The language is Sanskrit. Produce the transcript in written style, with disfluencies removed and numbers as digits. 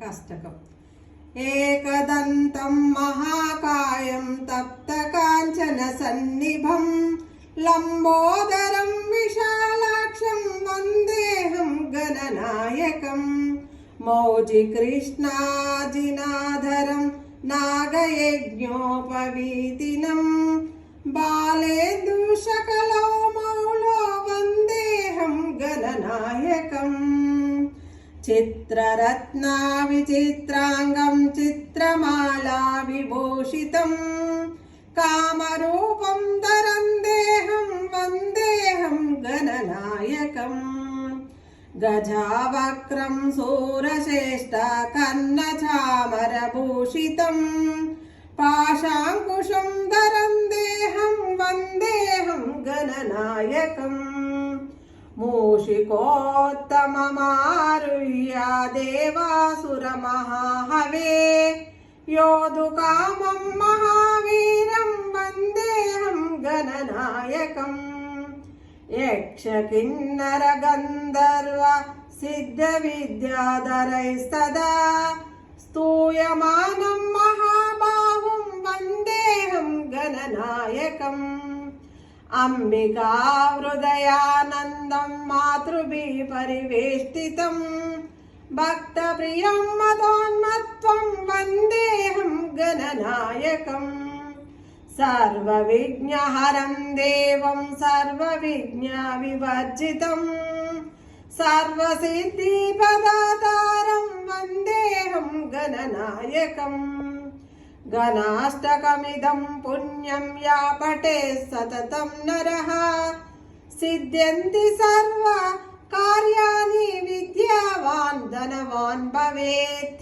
अष्टकम्। एकदन्तं महाकायं तप्तकाञ्चनसन्निभं लम्बोदरं विशालाक्षं वन्देऽहं गणनायकं मौजिकृष्णाजिनाधरं नागयज्ञोपवीतिनं बालेन्दुशकलो मौलो वन्देऽहं गणनायकम् चित्ररत्ना विचित्रांगं चित्रमाला विभूषितं कामरूपं धरन्देहं वन्देऽहं गणनायकम् गजावक्त्रं शूरश्रेष्ठ कर्णचामरभूषितं पाशाङ्कुशं धरन्देहं वन्देऽहं गणनायकम् मूषिकोत्तममारुह्य देवासुरमहाहवे योधुकामं महावीरं वन्देऽहं गणनायकम् यक्षकिन्नरगन्धर्व सिद्धविद्याधरैस्तदा स्तूयमानं महाबाहुं वन्देऽहं गणनायकम् अंबिका हृदयानन्दं मातृभिः परिवेष्टितं भक्तप्रियं मदोन्मत्तं वन्देऽहं गणनायकम् सर्वविघ्नहरं देवं सर्वविघ्नविवर्जितं सर्वसिद्धिपदातारं वन्देऽहं गणनायकम् गणाष्टकमिदं पुण्यं या पठेत् सततं नरः सिद्ध्यन्ति सर्व कार्याणि विद्यावान् धनवान् भवेत्।